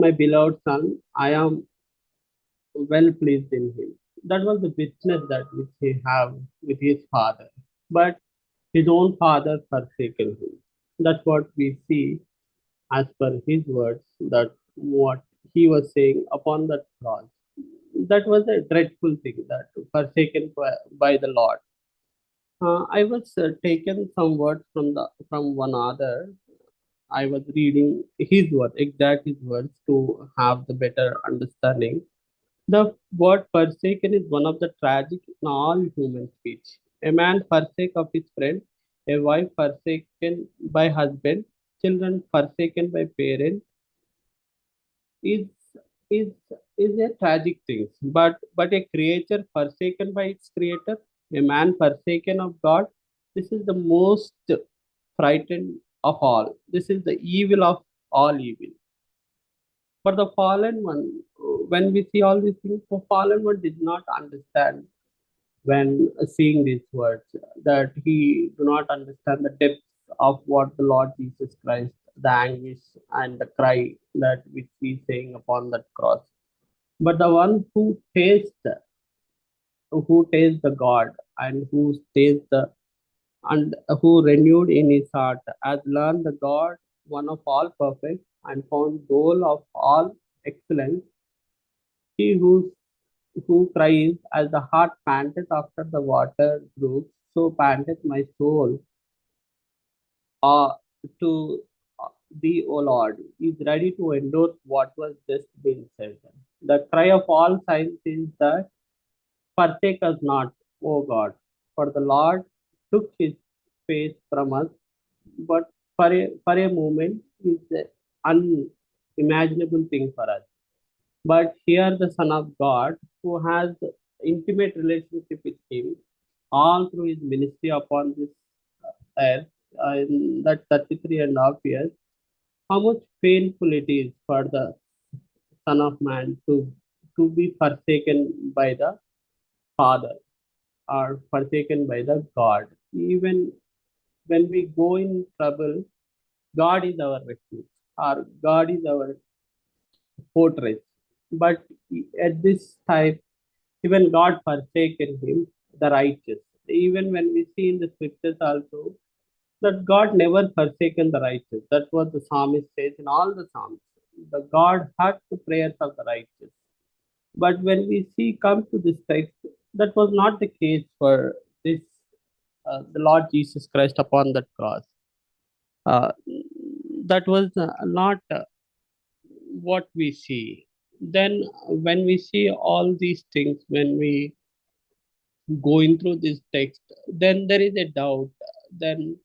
my beloved son, I am well pleased in him. That was the witness that which he have with his father. But his own father forsaken him. That's what we see as per his words, that what he was saying upon that cross. That was a dreadful thing, that forsaken by the Lord. I was taken some words from one other. I was reading his words, exact his words, to have the better understanding. The word forsaken is one of the tragic in all human speech. A man forsake of his friend, a wife forsaken by husband, children forsaken by parents, is is is a tragic thing. But a creature forsaken by its creator, a man forsaken of God, this is the most frightened of all. This is the evil of all evil. For the fallen one, when we see all these things, the fallen one did not understand when seeing these words, that he do not understand the depth of what the Lord Jesus Christ, the anguish and the cry that which he is saying upon that cross. But the one who tastes the God, and who tastes the and who renewed in his heart, has learned the God, one of all perfect, and found goal of all excellence. He who cries, as the hart panteth after the water brooks, so panteth my soul uh, to thee, O Lord. Is ready to endure what was just being said. The cry of all saints is that forsake us not, O God, for the Lord took his face from us, but for a moment is an unimaginable thing for us. But here the Son of God, who has intimate relationship with Him all through His ministry upon this earth, in that 33 and a half years, how much painful it is for the Son of Man to be forsaken by the Father, or forsaken by the God. Even when we go in trouble, God is our refuge, or God is our fortress. But at this time, even God forsaken him, the righteous. Even when we see in the scriptures also that God never forsaken the righteous. That's what the psalmist says in all the psalms. The God heard the prayers of the righteous. But when we see come to this text, that was not the case for this the Lord Jesus Christ upon that cross. Uh, that was not what we see. Then when we see all these things, when we going through this text, then there is a doubt. Then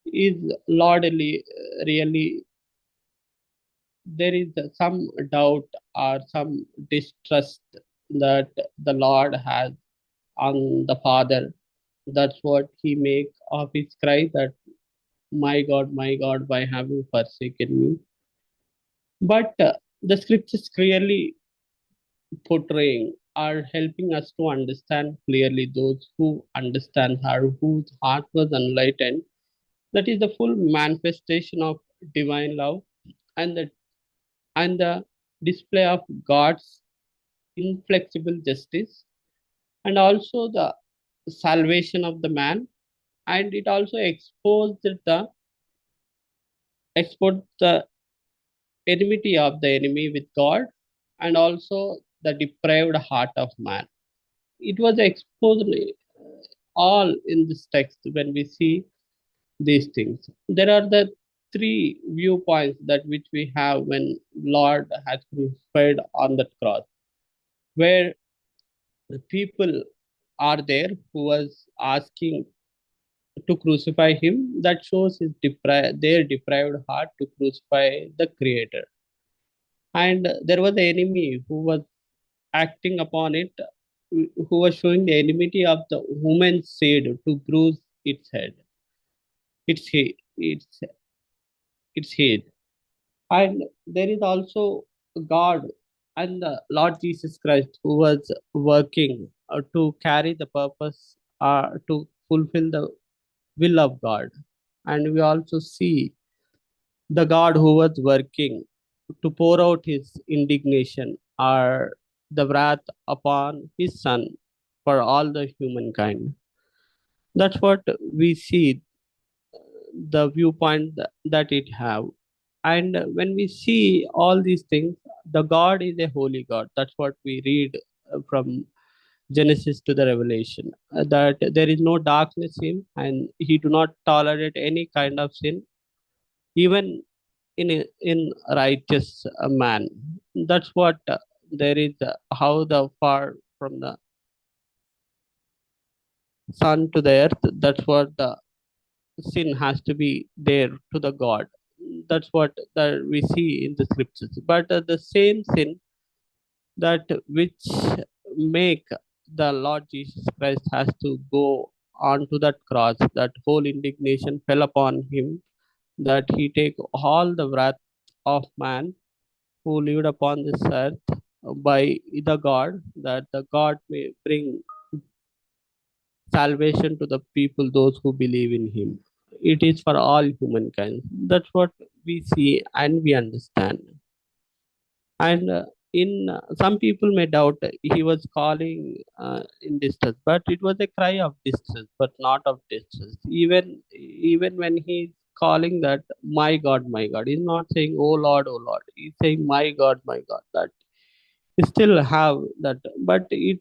is Lord really, there is some doubt or some distrust that the Lord has on the Father. That's what he make of his cry, that my God, why have you forsaken me? But the scriptures clearly portraying are helping us to understand clearly, those who understand her, whose heart was enlightened. That is the full manifestation of divine love, and the display of God's inflexible justice, and also the salvation of the man. And it also exposed the enmity of the enemy with God, and also the depraved heart of man. It was exposed all in this text. When we see these things, there are the three viewpoints that which we have when Lord has crucified on that cross, where the people are there who was asking to crucify him. That shows their deprived heart to crucify the creator. And there was the enemy who was acting upon it, who was showing the enmity of the woman's seed to bruise its head, its its head. And there is also God and the Lord Jesus Christ, who was working to carry the purpose, to fulfill the will of God. And we also see the God who was working to pour out his indignation or the wrath upon his son for all the humankind. That's what we see, the viewpoint that it have. And when we see all these things, the God is a holy God. That's what we read from Genesis to the Revelation. That there is no darkness in him, and he do not tolerate any kind of sin, even in righteous man. That's what there is. How the far from the sun to the earth. That's what the sin has to be there to the God. That's what that we see in the scriptures. But the same sin that which make the Lord Jesus Christ has to go onto that cross, that whole indignation fell upon him, that he take all the wrath of man who lived upon this earth by the God, that the God may bring salvation to the people, those who believe in him. It is for all humankind. That's what we see and we understand. And in some people may doubt he was calling in distress, but it was a cry of distress, but not of distress. Even when he's calling that my God, he's not saying oh Lord. He's saying my God. That he still have that, but it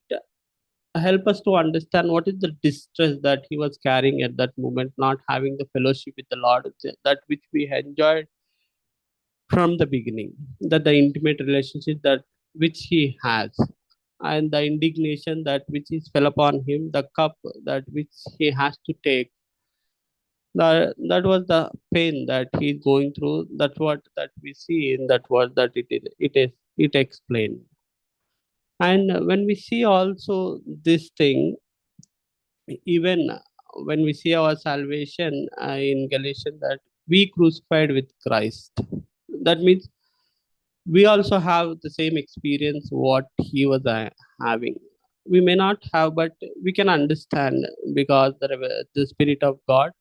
help us to understand what is the distress that he was carrying at that moment, not having the fellowship with the Lord, that which we enjoyed from the beginning, that the intimate relationship that which he has, and the indignation that which is fell upon him, the cup that which he has to take. That was the pain that he's going through. That's what that we see in that word that it explained. And when we see also this thing, even when we see our salvation in Galatians, that we crucified with Christ. That means we also have the same experience what he was having. We may not have, but we can understand, because the Spirit of God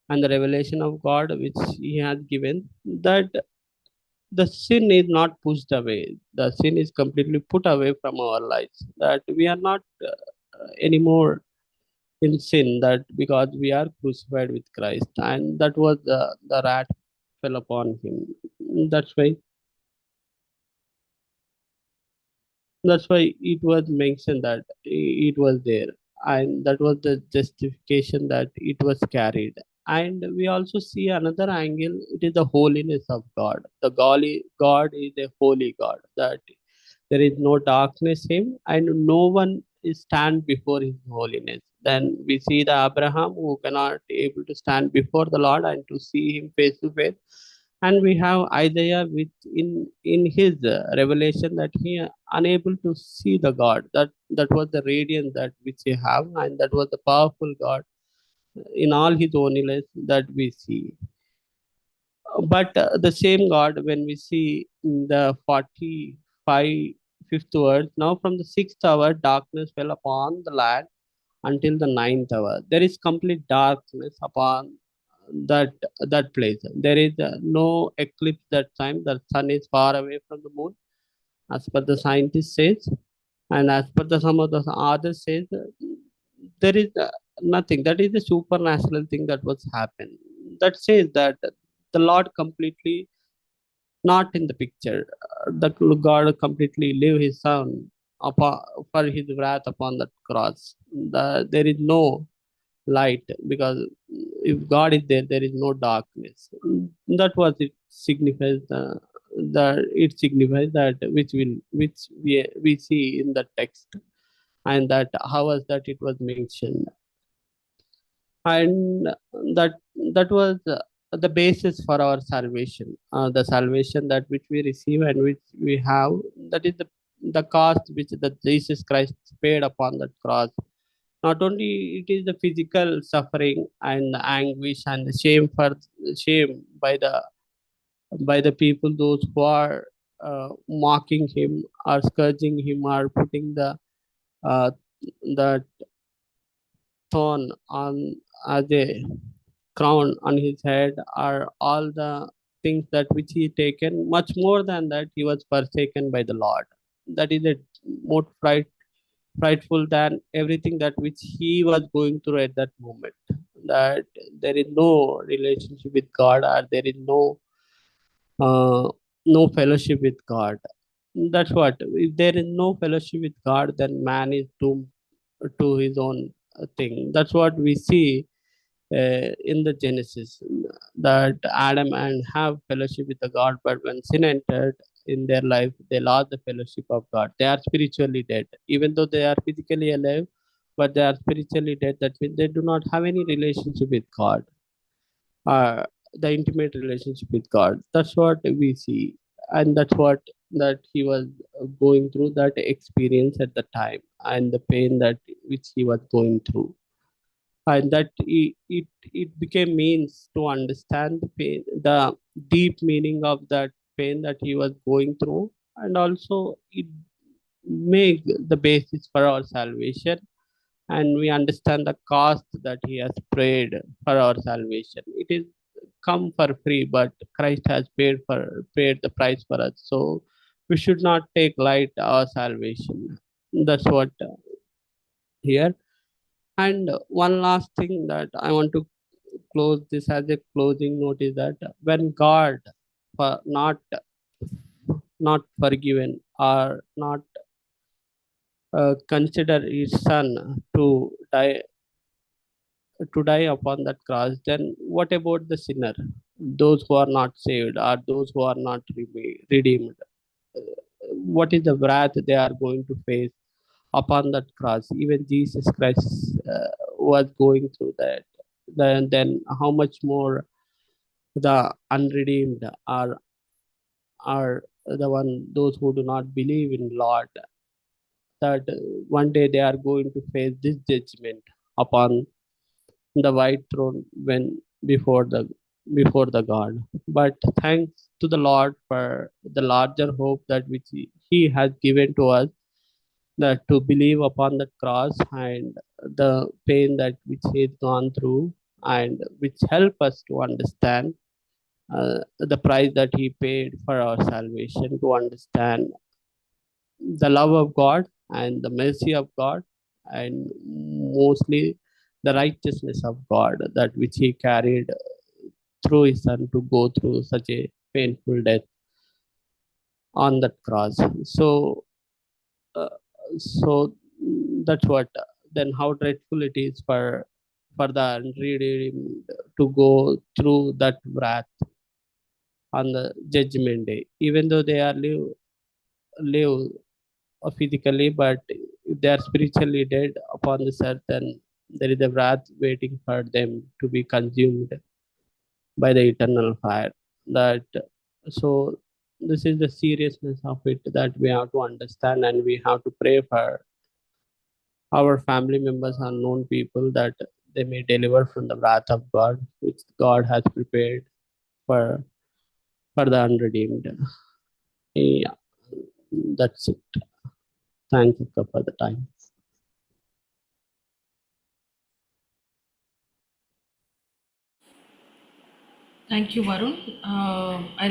and the revelation of God which he has given, that the sin is not pushed away. The sin is completely put away from our lives. That we are not anymore in sin, that because we are crucified with Christ, and that was the wrath fell upon him. That's why that's why it was mentioned that it was there, and that was the justification that it was carried. And we also see another angle. It is the holiness of God. The God is a holy God, that there is no darkness in him, and no one is stand before his holiness. Then we see the Abraham who cannot able to stand before the Lord and to see him face to face. And we have Isaiah with in his revelation that he unable to see the God. That was the radiance that which he have, and that was the powerful God in all his holiness that we see. But the same God, when we see in the 45 fifth verse, now from the sixth hour, darkness fell upon the land until the ninth hour. There is complete darkness upon that that place. There is no eclipse that time. The sun is far away from the moon, as per the scientist says, and as per the some of the others says, there is nothing. That is a supernatural thing that was happened. That says that the Lord completely not in the picture. That God completely leave his son upon, for his wrath upon that cross. There is no light, because if God is there, there is no darkness. That was it signifies the it signifies that which we see in the text, and that how was that it was mentioned. And that that was the basis for our salvation, the salvation that which we receive and which we have. That is the cost which the Jesus Christ paid upon that cross. Not only it is the physical suffering and the anguish and the shame for shame by the people, those who are mocking him or scourging him or putting uh, the thorn on as a crown on his head, or all the things that which he taken, much more than that he was forsaken by the Lord. That is a more frightful than everything that which he was going through at that moment. That there is no relationship with God, or there is uh, no fellowship with God. That's what. If there is no fellowship with God, then man is doomed to his own thing. That's what we see in the Genesis, that Adam and have fellowship with the God, but when sin entered in their life, they lost the fellowship of God. They are spiritually dead, even though they are physically alive, but they are spiritually dead. That means they do not have any relationship with God, the intimate relationship with God. That's what we see, and that's what that he was going through, that experience at the time, and the pain that which he was going through, and that it became means to understand the pain, the deep meaning of that pain that he was going through, and also it make the basis for our salvation, and we understand the cost that he has paid for our salvation. It is come for free, but Christ has paid the price for us. So we should not take light our salvation. That's what here. And one last thing that I want to close this as a closing note is that when God not forgiven or not consider his son to die upon that cross, then what about the sinner, those who are not saved or those who are not redeemed? What is the wrath they are going to face upon that cross? Even Jesus Christ was going through that. Then how much more the unredeemed are the one, those who do not believe in Lord, that one day they are going to face this judgment upon the white throne when before the God. But thanks to the Lord for the larger hope that which he has given to us, that to believe upon the cross and the pain that which he has gone through, and which help us to understand the price that he paid for our salvation, to understand the love of God and the mercy of God, and mostly the righteousness of God, that which he carried through his son to go through such a painful death on that cross. Uh, that's what. Then how dreadful it is for the unredeemed to go through that wrath on the judgment day, even though they are live physically, but if they are spiritually dead upon this earth, then there is a wrath waiting for them to be consumed by the eternal fire. That so this is the seriousness of it that we have to understand, and we have to pray for our family members and known people, that they may deliver from the wrath of God, which God has prepared for the unredeemed. Yeah, that's it. Thank you for the time. Thank you, Varun. I